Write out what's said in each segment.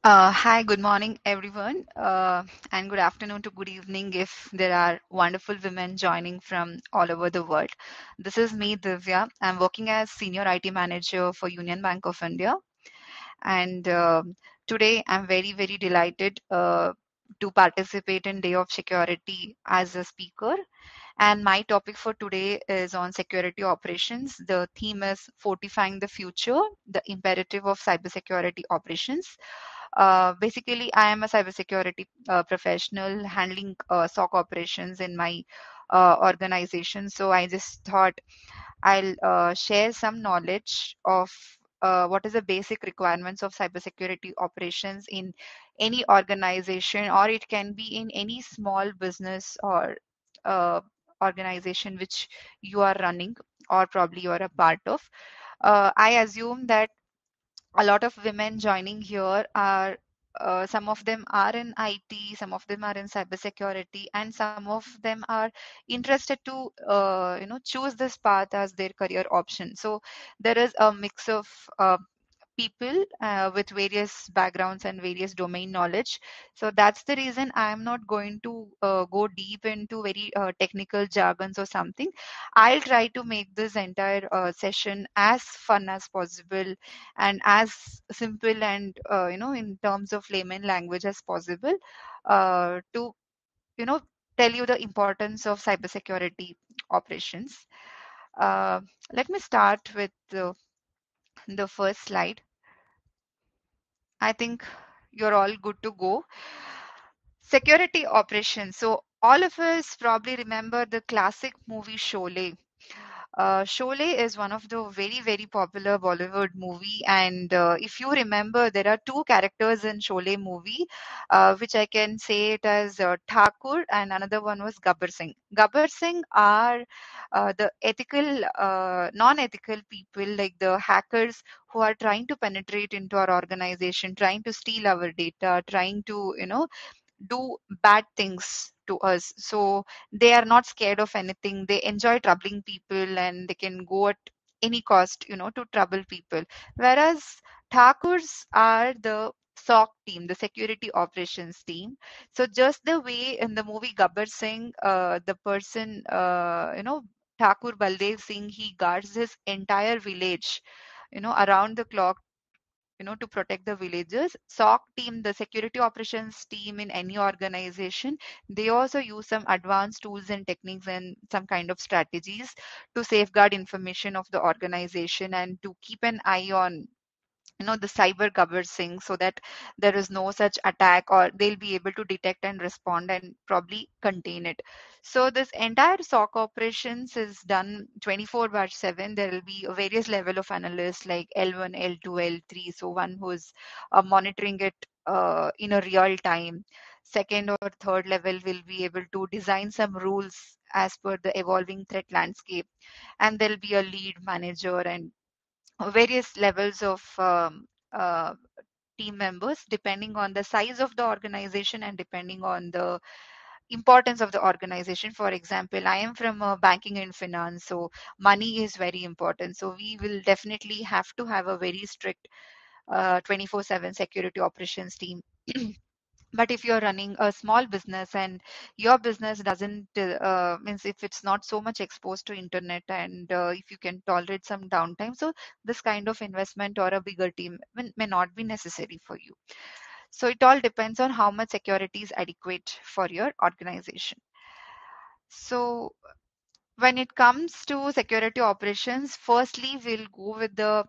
Hi, good morning, everyone, and good afternoon to good evening if there are wonderful women joining from all over the world. This is me, Divya. I'm working as Senior IT Manager for Union Bank of India, and today I'm very, very delighted to participate in Day of Security as a speaker. And my topic for today is on security operations. The theme is Fortifying the Future, the imperative of cybersecurity operations. Basically, I am a cybersecurity professional handling SOC operations in my organization. So I just thought I'll share some knowledge of what is the basic requirements of cybersecurity operations in any organization, or it can be in any small business or uh, organization which you are running, or probably you are a part of. I assume that a lot of women joining here are some of them are in IT, some of them are in cybersecurity, and some of them are interested to choose this path as their career option. So there is a mix of people with various backgrounds and various domain knowledge. So that's the reason I'm not going to go deep into very technical jargons or something. I'll try to make this entire session as fun as possible and as simple and in terms of layman language as possible to you know tell you the importance of cybersecurity operations. uh, Let me start with the first slide. I think you're all good to go. Security operations. So all of us probably remember the classic movie Sholay. Sholay is one of the very, very popular Bollywood movie, and if you remember, there are two characters in Sholay movie, which I can say it as Thakur, and another one was Gabbar Singh. Gabbar Singh are the ethical, non-ethical people, like the hackers who are trying to penetrate into our organization, trying to steal our data, trying to do bad things to us. So they are not scared of anything. They enjoy troubling people and they can go at any cost, to trouble people. Whereas Thakurs are the SOC team, the security operations team. So just the way in the movie Gabbar Singh, the person, Thakur Baldev Singh, he guards his entire village, around the clock, to protect the villagers. SOC team, the security operations team in any organization, they also use some advanced tools and techniques and some kind of strategies to safeguard information of the organization and to keep an eye on the cyber covering so that there is no such attack, or they'll be able to detect and respond and probably contain it. So this entire SOC operations is done 24/7. There will be a various level of analysts like L1, L2, L3, so one who's monitoring it in a real time. Second or third level will be able to design some rules as per the evolving threat landscape, and there'll be a lead manager and various levels of uh, team members depending on the size of the organization and depending on the importance of the organization. For example, I am from banking and finance, so money is very important. So we will definitely have to have a very strict 24/7 security operations team. But if you're running a small business and your business doesn't means if it's not so much exposed to internet, and if you can tolerate some downtime, so this kind of investment or a bigger team may not be necessary for you. So it all depends on how much security is adequate for your organization. So when it comes to security operations, firstly we'll go with the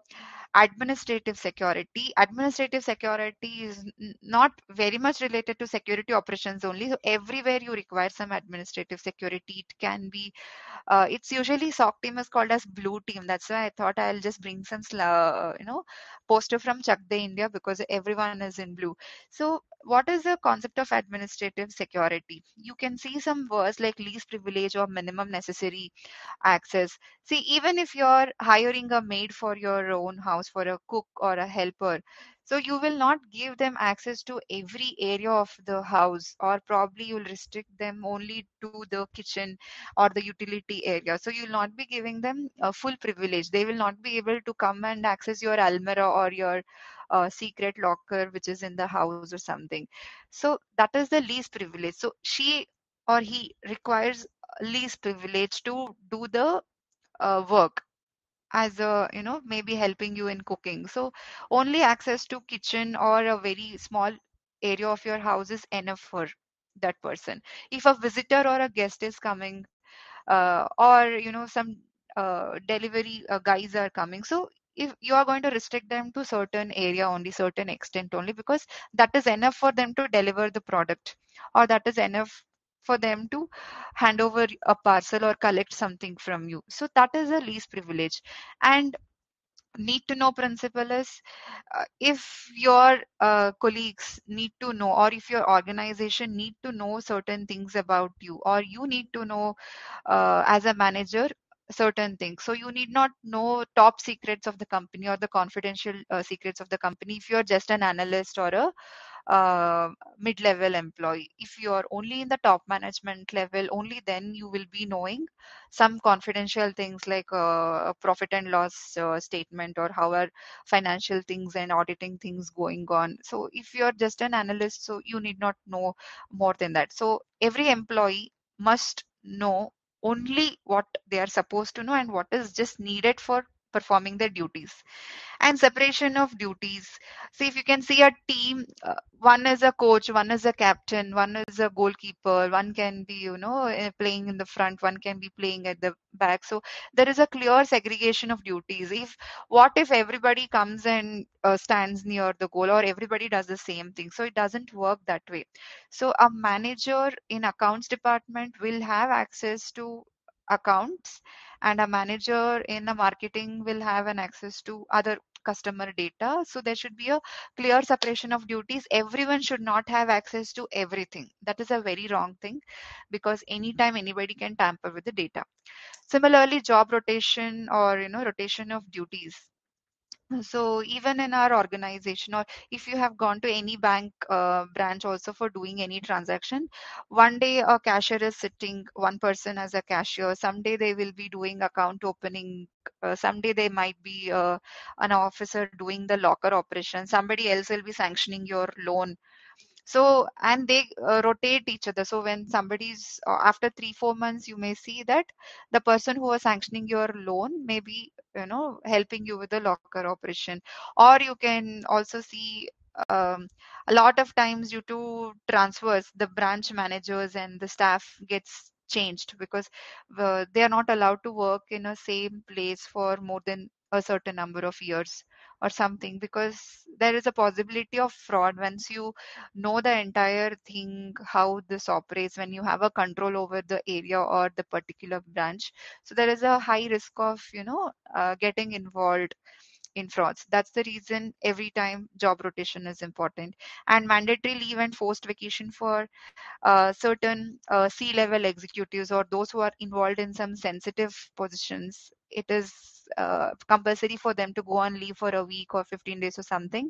administrative security. Administrative security is not very much related to security operations only. So everywhere you require some administrative security, it can be it's usually SOC team is called as blue team. That's why I thought I'll just bring some poster from Chak De India, because everyone is in blue. So what is the concept of administrative security? You can see some words like least privilege or minimum necessary access. See, even if you're hiring a maid for your own house, for a cook or a helper, so you will not give them access to every area of the house, or probably you'll restrict them only to the kitchen or the utility area. So you'll not be giving them a full privilege. They will not be able to come and access your almirah or your secret locker which is in the house or something. So that is the least privilege. So she or he requires least privilege to do the work, as a, maybe helping you in cooking. So only access to kitchen or a very small area of your house is enough for that person. If a visitor or a guest is coming, or some delivery guys are coming, so if you are going to restrict them to certain area only, certain extent only, because that is enough for them to deliver the product, or that is enough for them to hand over a parcel or collect something from you. So that is a least privilege. And need to know principle is, if your colleagues need to know, or if your organization need to know certain things about you, or you need to know as a manager certain things. So you need not know top secrets of the company or the confidential secrets of the company if you're just an analyst or a mid-level employee. If you are only in the top management level, only then you will be knowing some confidential things like a profit and loss statement, or how are financial things and auditing things going on. So if you're just an analyst, so you need not know more than that. So every employee must know only what they are supposed to know and what is just needed for performing their duties. And separation of duties. See, if you can see a team, one is a coach, one is a captain, one is a goalkeeper, one can be, playing in the front, one can be playing at the back. So there is a clear segregation of duties. If what if everybody comes and stands near the goal, or everybody does the same thing? So it doesn't work that way. So a manager in accounts department will have access to accounts, and a manager in a marketing will have an access to other customer data. So there should be a clear separation of duties. Everyone should not have access to everything. That is a very wrong thing, because anytime anybody can tamper with the data. Similarly, job rotation, or rotation of duties. So even in our organization, or if you have gone to any bank branch also for doing any transaction, one day a cashier is sitting, one person as a cashier. Someday they will be doing account opening. Someday they might be an officer doing the locker operation. Somebody else will be sanctioning your loan. So and they rotate each other. So when somebody's after 3 4 months, you may see that the person who was sanctioning your loan may be helping you with the locker operation. Or you can also see, um, a lot of times due to transfers, the branch managers and the staff gets changed, because they are not allowed to work in a same place for more than a certain number of years or something, because there is a possibility of fraud once you know the entire thing, how this operates, when you have a control over the area or the particular branch. So there is a high risk of getting involved in frauds. That's the reason every time job rotation is important. And mandatory leave and forced vacation for certain C-level executives, or those who are involved in some sensitive positions. It is compulsory for them to go on leave for a week or 15 days or something,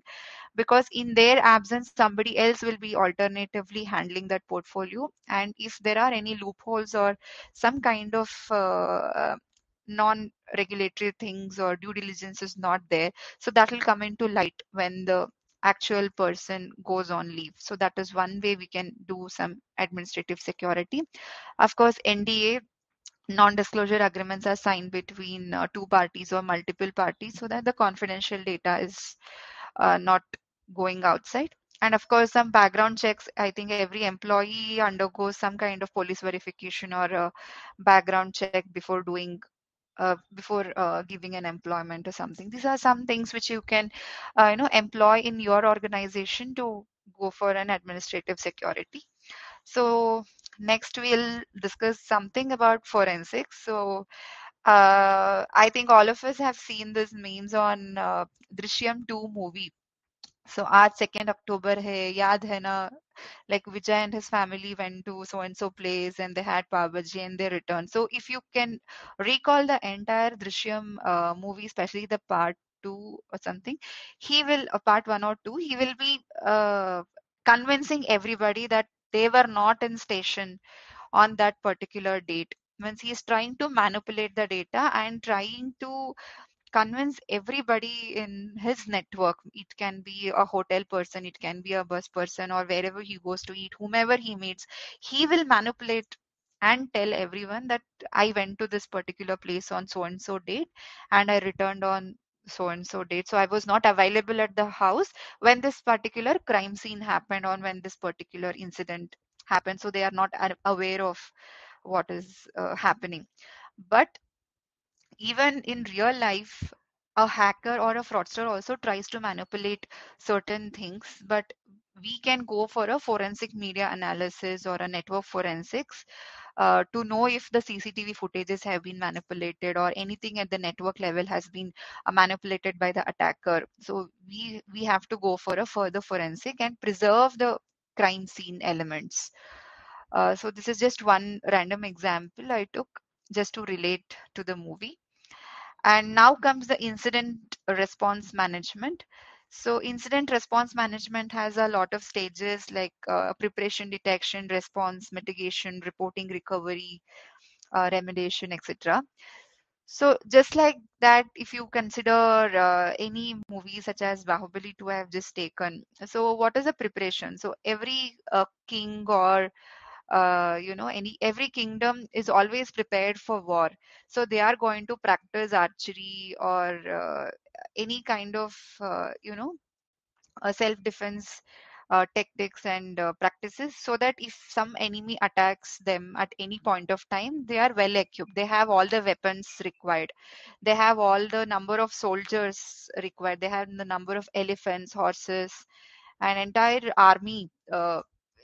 because in their absence somebody else will be alternatively handling that portfolio. And if there are any loopholes or some kind of non regulatory things or due diligence is not there, so that will come into light when the actual person goes on leave. So that is one way we can do some administrative security. Of course, NDA, non-disclosure agreements, are signed between two parties or multiple parties, so that the confidential data is not going outside. And of course, some background checks. I think every employee undergoes some kind of police verification or a background check before giving an employment or something. These are some things which you can, employ in your organization to go for an administrative security. So next we'll discuss something about forensics. So I think all of us have seen these memes on Drishyam 2 movie. So आज 2nd October है, याद है ना? Like Vijay and his family went to so and so place and they had pav bhaji and they returned. So if you can recall the entire Drishyam movie, especially the part two or something, he will part one or two, he will be convincing everybody that they were not in station on that particular date. Means he is trying to manipulate the data and trying to convince everybody in his network. It can be a hotel person, it can be a bus person, or wherever he goes to eat, whomever he meets, he will manipulate and tell everyone that I went to this particular place on so and so date and I returned on so and so date. So I was not available at the house when this particular crime scene happened or when this particular incident happened. So they are not aware of what is happening. But even in real life, a hacker or a fraudster also tries to manipulate certain things, but we can go for a forensic media analysis or a network forensics to know if the CCTV footages have been manipulated or anything at the network level has been manipulated by the attacker. So we have to go for a further forensic and preserve the crime scene elements. So this is just one random example I took just to relate to the movie. And now comes the incident response management. So incident response management has a lot of stages like preparation, detection, response, mitigation, reporting, recovery, remediation, etc. So just like that, if you consider any movie such as Bahubali 2 I have just taken. So what is the preparation? So every king or any every kingdom is always prepared for war, so they are going to practice archery or any kind of self defense tactics and practices, so that if some enemy attacks them at any point of time, they are well equipped, they have all the weapons required, they have all the number of soldiers required, they have the number of elephants, horses, an entire army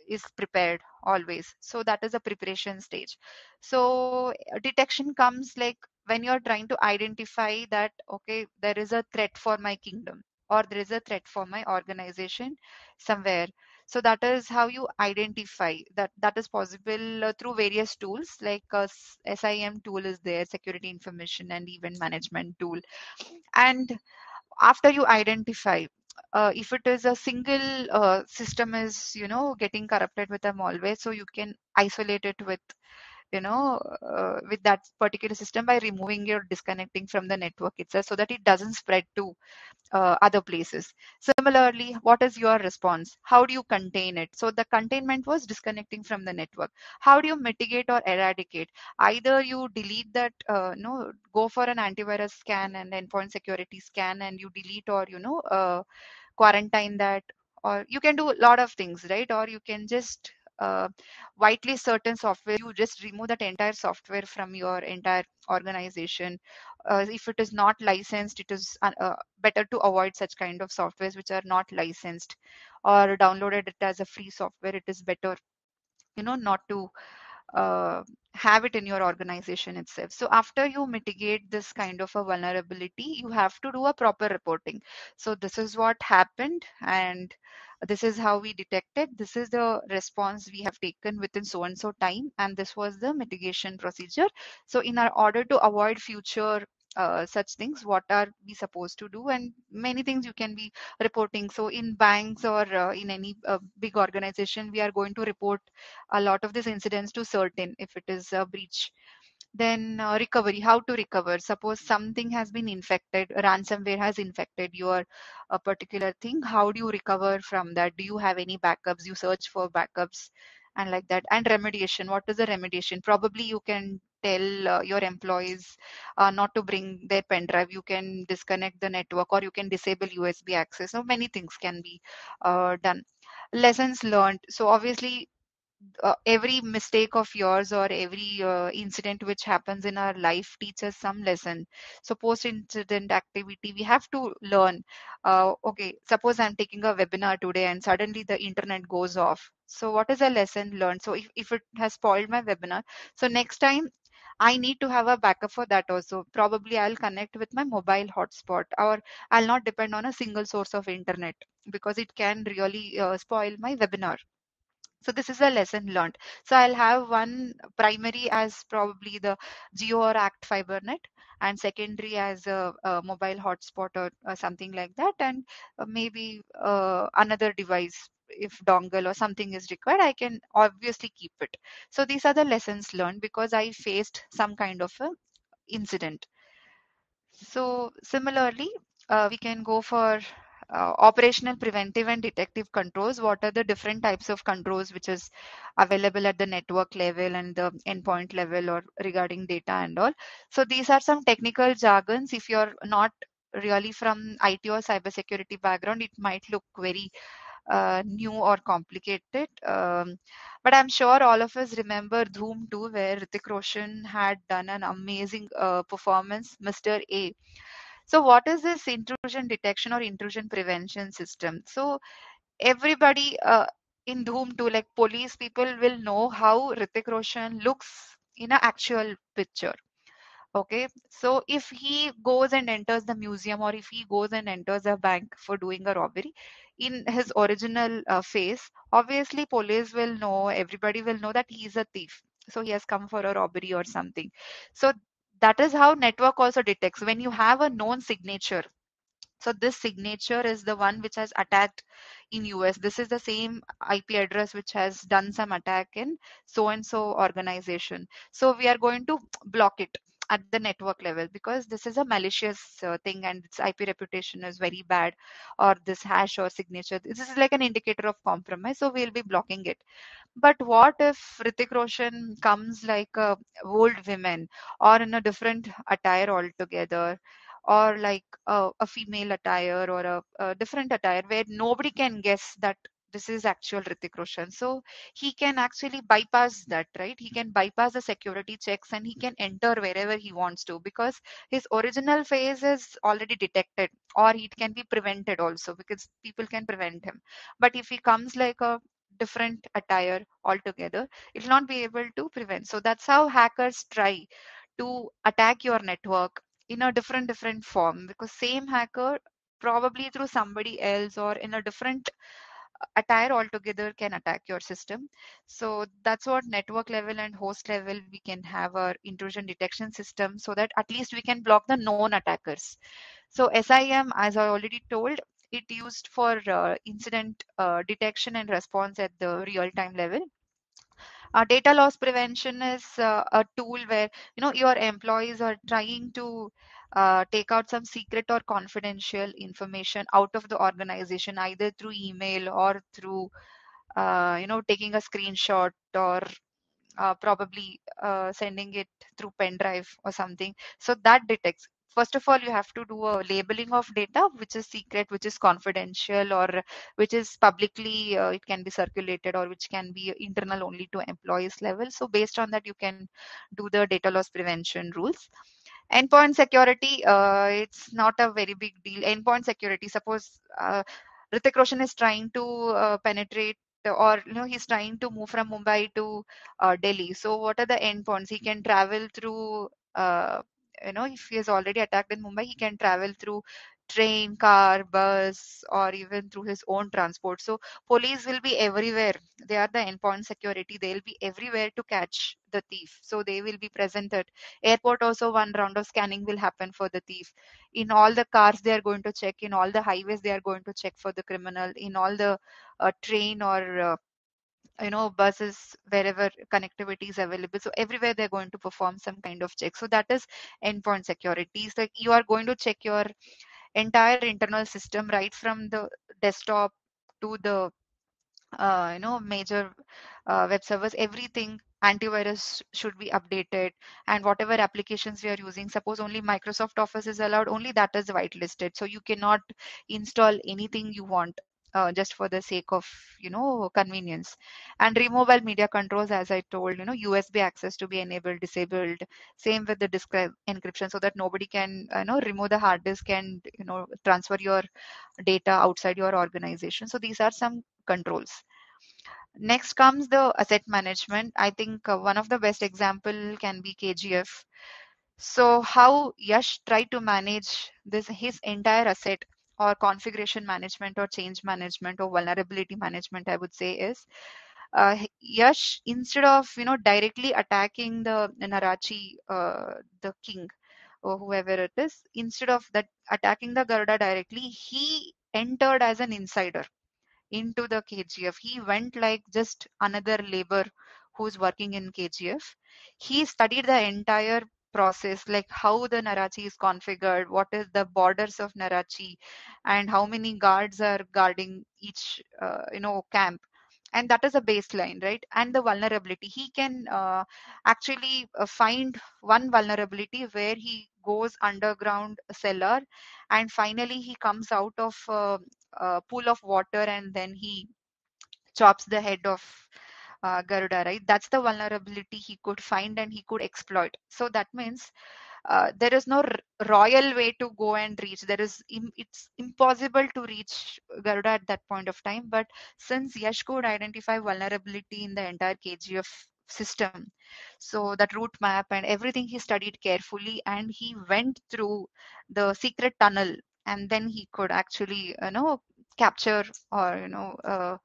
is prepared always. So that is a preparation stage. So detection comes like when you're trying to identify that okay, there is a threat for my kingdom or there is a threat for my organization somewhere. So that is how you identify that. That is possible through various tools like SIM tool is there, security information and event management tool. And after you identify, if it is a single system is getting corrupted with a malware, so you can isolate it with with that particular system by removing or disconnecting from the network itself, so that it doesn't spread to other places. Similarly, what is your response? How do you contain it? So the containment was disconnecting from the network. How do you mitigate or eradicate? Either you delete that, no, go for an antivirus scan and endpoint security scan, and you delete or quarantine that, or you can do a lot of things, right? Or you can just whitelist certain software, you just remove that entire software from your entire organization. If it is not licensed, it is better to avoid such kind of softwares which are not licensed, or downloaded it as a free software, it is better not to uh, have it in your organization itself. So after you mitigate this kind of a vulnerability, you have to do a proper reporting. So this is what happened, and this is how we detected. This is the response we have taken within so and so time, and this was the mitigation procedure. So in our order to avoid future such things, what are we supposed to do? And many things you can be reporting. So in banks or in any big organization, we are going to report a lot of these incidents to certain if it is a breach. Then recovery, how to recover? Suppose something has been infected, ransomware has infected your a particular thing. How do you recover from that? Do you have any backups? You search for backups and like that. And remediation, what is the remediation? Probably you can tell your employees not to bring their pen drive. You can disconnect the network or you can disable USB access. So many things can be done. Lessons learned. So obviously every mistake of yours or every incident which happens in our life teaches some lesson. So post incident activity, we have to learn. Okay, suppose I'm taking a webinar today and suddenly the internet goes off, so what is a lesson learned? So if it has spoiled my webinar, so next time I need to have a backup for that also. Probably I'll connect with my mobile hotspot, or I'll not depend on a single source of internet, because it can really spoil my webinar. So this is a lesson learned. So I'll have one primary as probably the Geo or Act FiberNet, and secondary as a mobile hotspot or something like that, and maybe another device if dongle or something is required, I can obviously keep it. So these are the lessons learned because I faced some kind of a incident. So similarly, we can go for operational, preventive, and detective controls. What are the different types of controls which is available at the network level and the endpoint level or regarding data and all? So these are some technical jargons. If you're not really from IT or cybersecurity background, it might look very new or complicated. But I'm sure all of us remember Dhoom 2, where Hrithik Roshan had done an amazing performance, Mr. A. So, what is this intrusion detection or intrusion prevention system? So, everybody in Dhoom 2, like police people, will know how Hrithik Roshan looks in an actual picture. Okay, so if he goes and enters the museum or if he goes and enters a bank for doing a robbery in his original face, obviously police will know, everybody will know that he's a thief. So he has come for a robbery or something. So that is how network also detects when you have a known signature. So this signature is the one which has attacked in US. This is the same IP address which has done some attack in so and so organization. So we are going to block it at the network level because this is a malicious thing and its IP reputation is very bad, or this hash or signature. This is like an indicator of compromise. So we'll be blocking it. But what if Hrithik Roshan comes like a old woman or in a different attire altogether, or like a female attire or a different attire where nobody can guess that this is actual Hrithik Roshan. So he can actually bypass that, right? He can bypass the security checks and he can enter wherever he wants to because his original face is already detected, or it can be prevented also because people can prevent him. But if he comes like a different attire altogether, it will not be able to prevent. So that's how hackers try to attack your network in a different form, because same hacker probably through somebody else or in a different attire altogether can attack your system. So that's what network level and host level we can have our intrusion detection system, so that at least we can block the known attackers. So SIM, as I already told, it used for incident detection and response at the real time level. Data loss prevention is a tool where your employees are trying to take out some secret or confidential information out of the organization, either through email or through taking a screenshot, or probably sending it through pen drive or something. So that detects. First of all, you have to do a labeling of data, which is secret, which is confidential, or which is publicly, it can be circulated, or which can be internal only to employees level. So based on that, you can do the data loss prevention rules. Endpoint security, it's not a very big deal. Endpoint security, suppose Hrithik Roshan is trying to penetrate, or he's trying to move from Mumbai to Delhi. So what are the endpoints? He can travel through, if he is already attacked in Mumbai, he can travel through train, car, bus, or even through his own transport. So police will be everywhere. They are the endpoint security. They'll be everywhere to catch the thief. So they will be present at airport also. One round of scanning will happen for the thief. In all the cars they are going to check, in all the highways they are going to check for the criminal, in all the train or buses, wherever connectivity is available. So everywhere they're going to perform some kind of check. So that is endpoint security. It's like you are going to check your entire internal system, right from the desktop to the major web servers. Everything antivirus should be updated, and whatever applications we are using, suppose only Microsoft Office is allowed, only that is whitelisted. So you cannot install anything you want, just for the sake of convenience. And removable media controls, as I told, USB access to be enabled, disabled. Same with the disk encryption, so that nobody can remove the hard disk and transfer your data outside your organization. So these are some controls. Next comes the asset management. I think one of the best example can be KGF. So how Yash tried to manage this his entire asset, or configuration management, or change management, or vulnerability management, I would say, is Yash, instead of directly attacking the Narachi, the king, or whoever it is, instead of that attacking the Garuda directly, he entered as an insider into the KGF. He went like just another labor who's working in KGF. He studied the entire process, like how the Narachi is configured, what is the borders of Narachi, and how many guards are guarding each camp. And that is a baseline, right? And the vulnerability, he can actually find one vulnerability where he goes underground cellar, and finally he comes out of a pool of water, and then he chops the head of Garuda, right? That's the vulnerability he could find and he could exploit. So that means there is no royal way to go and reach. It's impossible to reach Garuda at that point of time. But since Yash could identify vulnerability in the entire KGF system, so that route map and everything he studied carefully, and he went through the secret tunnel, and then he could actually capture or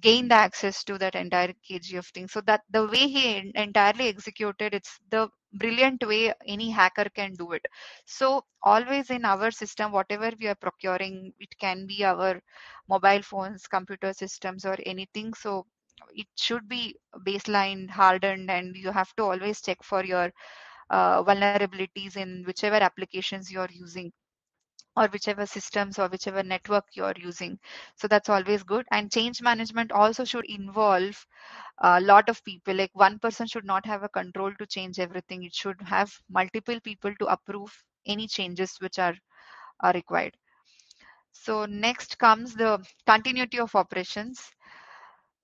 gain the access to that entire KGF thing. So that the way he entirely executed, it's the brilliant way any hacker can do it. So always in our system, whatever we are procuring, it can be our mobile phones, computer systems, or anything. So it should be baseline hardened, and you have to always check for your vulnerabilities in whichever applications you're using, or whichever systems or whichever network you're using. So that's always good. And change management also should involve a lot of people. Like one person should not have a control to change everything. It should have multiple people to approve any changes which are required. So next comes the continuity of operations.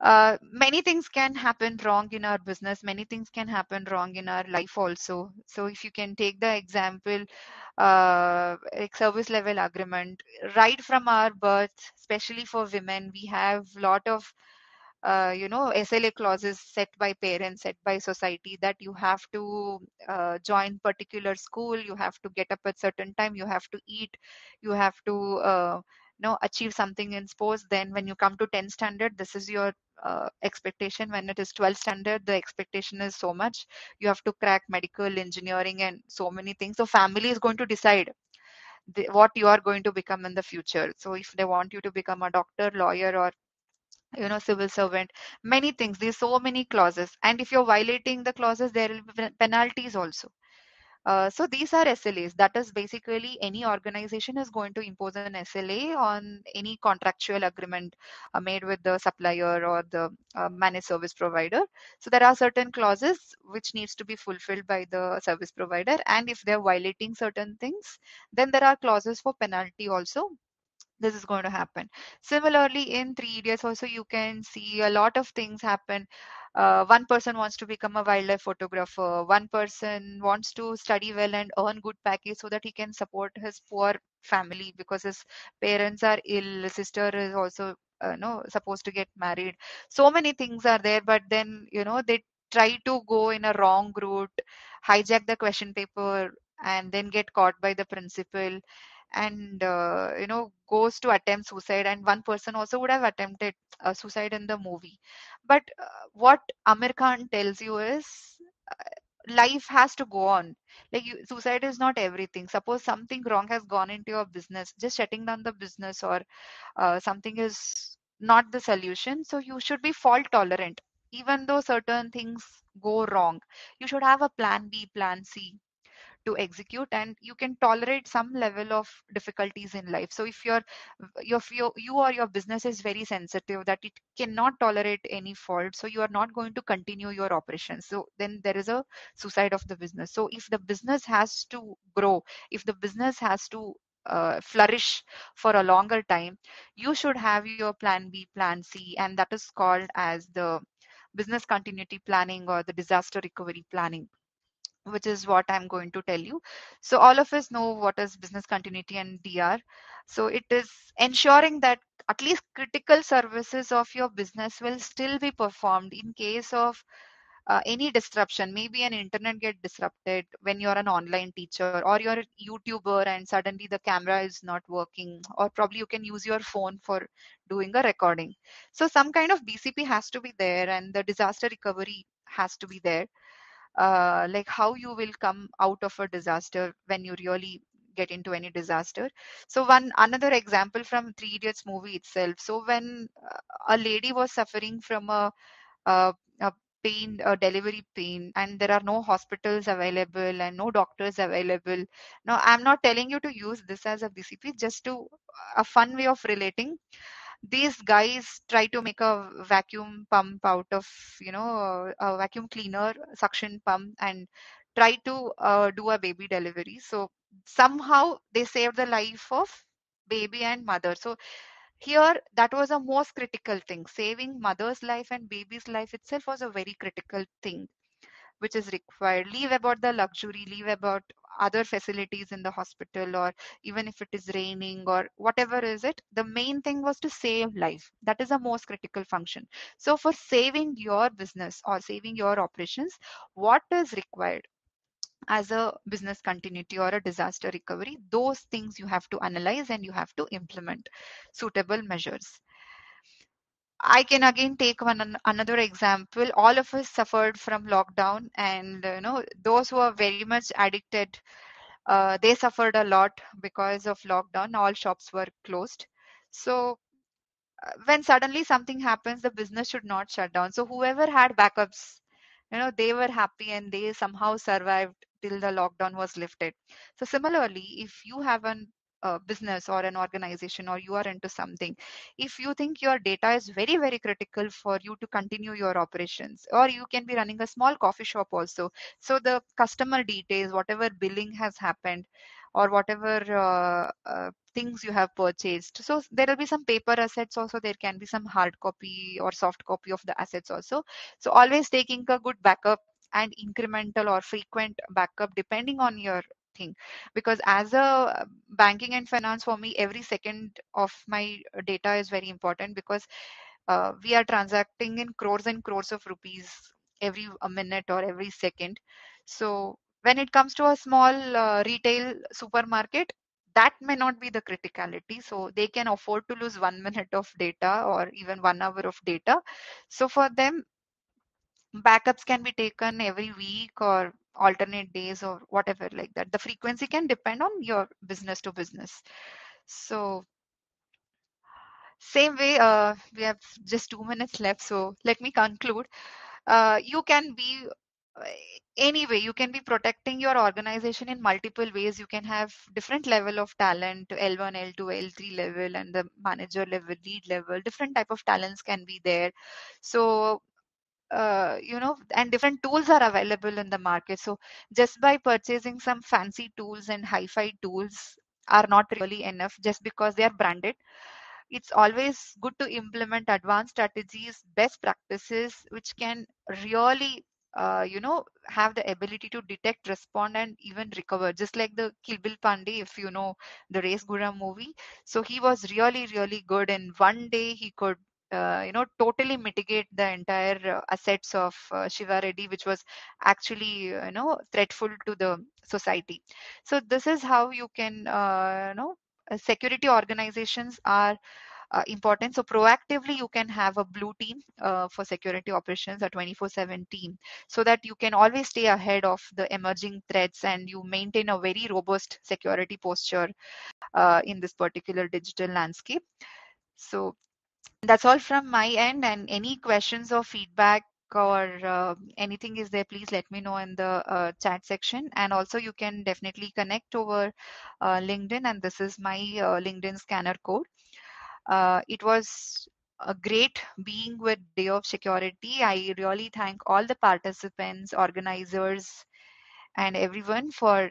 Many things can happen wrong in our business, many things can happen wrong in our life also. So if you can take the example, like service level agreement, right from our birth, especially for women, we have lot of SLA clauses set by parents, set by society, that you have to join particular school, you have to get up at certain time, you have to eat, you have to achieve something in sports. Then when you come to 10th standard, this is your expectation. When it is 12th standard, the expectation is so much. You have to crack medical, engineering, and so many things. So family is going to decide what you are going to become in the future. So if they want you to become a doctor, lawyer, or civil servant, many things, there's so many clauses, and if you're violating the clauses, there will be penalties also. So these are SLAs. That is basically any organization is going to impose an SLA on any contractual agreement made with the supplier or the managed service provider. So there are certain clauses which needs to be fulfilled by the service provider, and if they're violating certain things, then there are clauses for penalty also. This is going to happen. Similarly, in Three Idiots also, you can see a lot of things happen. One person wants to become a wildlife photographer. One person wants to study well and earn good package so that he can support his poor family because his parents are ill. His sister is also no supposed to get married. So many things are there, but then they try to go in a wrong route, hijack the question paper, and then get caught by the principal, and goes to attempt suicide. And one person also would have attempted suicide in the movie. But what Amir Khan tells you is, life has to go on. Like suicide is not everything. Suppose something wrong has gone into your business, just shutting down the business, or something is not the solution. So you should be fault tolerant. Even though certain things go wrong, you should have a plan B, plan C to execute, and you can tolerate some level of difficulties in life. So if you or your business is very sensitive that it cannot tolerate any fault, so you are not going to continue your operations, so then there is a suicide of the business. So if the business has to grow, if the business has to flourish for a longer time, you should have your plan B, plan C, and that is called as the business continuity planning or the disaster recovery planning, which is what I'm going to tell you. So all of us know what is business continuity and DR. So it is ensuring that at least critical services of your business will still be performed in case of any disruption. Maybe an internet get disrupted when you're an online teacher, or you're a YouTuber and suddenly the camera is not working, or probably you can use your phone for doing a recording. So some kind of BCP has to be there, and the disaster recovery has to be there. Like how you will come out of a disaster when you really get into any disaster. So one another example from Three Idiots movie itself. So when a lady was suffering from a pain, delivery pain, and there are no hospitals available and no doctors available. Now, I'm not telling you to use this as a BCP, just to a fun way of relating. These guys try to make a vacuum pump out of, a vacuum cleaner suction pump, and try to do a baby delivery. So somehow they save the life of baby and mother. So here, that was a most critical thing. Saving mother's life and baby's life itself was a very critical thing which is required. Leave about the luxury, leave about other facilities in the hospital, or even if it is raining or whatever is it. The main thing was to save life. That is the most critical function. So for saving your business or saving your operations, what is required as a business continuity or a disaster recovery? Those things you have to analyze and you have to implement suitable measures. I can again take another example. All of us suffered from lockdown, and those who are very much addicted, they suffered a lot because of lockdown. All shops were closed. So when suddenly something happens, the business should not shut down. So whoever had backups, they were happy and they somehow survived till the lockdown was lifted. So similarly, if you have an business or an organization, or you are into something, if you think your data is very very critical for you to continue your operations, or you can be running a small coffee shop also, so the customer details, whatever billing has happened, or whatever things you have purchased. So there will be some paper assets also, there can be some hard copy or soft copy of the assets also. So always taking a good backup, and incremental or frequent backup depending on your thing. Because as a banking and finance, for me, every second of my data is very important, because we are transacting in crores and crores of rupees every a minute or every second. So when it comes to a small retail supermarket, that may not be the criticality. So they can afford to lose 1 minute of data or even 1 hour of data. So for them, backups can be taken every week or alternate days or whatever like that. The frequency can depend on your business to business. So same way, we have just 2 minutes left. So let me conclude. You can be uh, anyway, you can be protecting your organization in multiple ways. You can have different level of talent, L1, L2, L3 level, and the manager level, lead level. Different type of talents can be there. So and different tools are available in the market. So just by purchasing some fancy tools and hi-fi tools are not really enough just because they are branded. It's always good to implement advanced strategies, best practices, which can really have the ability to detect, respond, and even recover, just like the Kill Bill Pandey, if you know the Race Gura movie. So he was really really good, and one day he could totally mitigate the entire assets of Shiva Reddy, which was actually threatful to the society. So this is how you can security organizations are important. So proactively, you can have a blue team for security operations, a 24/7 team, so that you can always stay ahead of the emerging threats and you maintain a very robust security posture in this particular digital landscape. So that's all from my end. And any questions or feedback or anything is there, please let me know in the chat section. And also, you can definitely connect over LinkedIn, and this is my LinkedIn scanner code. It was a great being with Day of Security. I really thank all the participants, organizers, and everyone for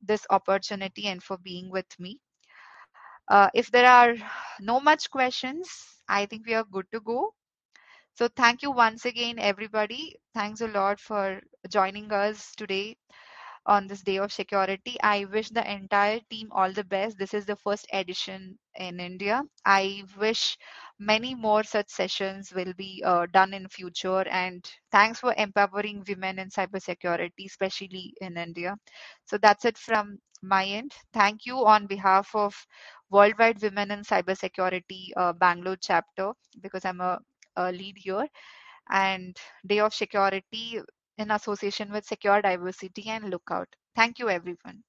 this opportunity and for being with me. If there are no much questions, I think we are good to go. So thank you once again, everybody. Thanks a lot for joining us today on this Day of Security. I wish the entire team all the best. This is the first edition in India. I wish many more such sessions will be done in future. And thanks for empowering women in cybersecurity, especially in India. So that's it from my end. Thank you on behalf of Worldwide Women in Cybersecurity Bangalore chapter, because I'm a lead here, and Day of Security in association with Secure Diversity and Lookout. Thank you, everyone.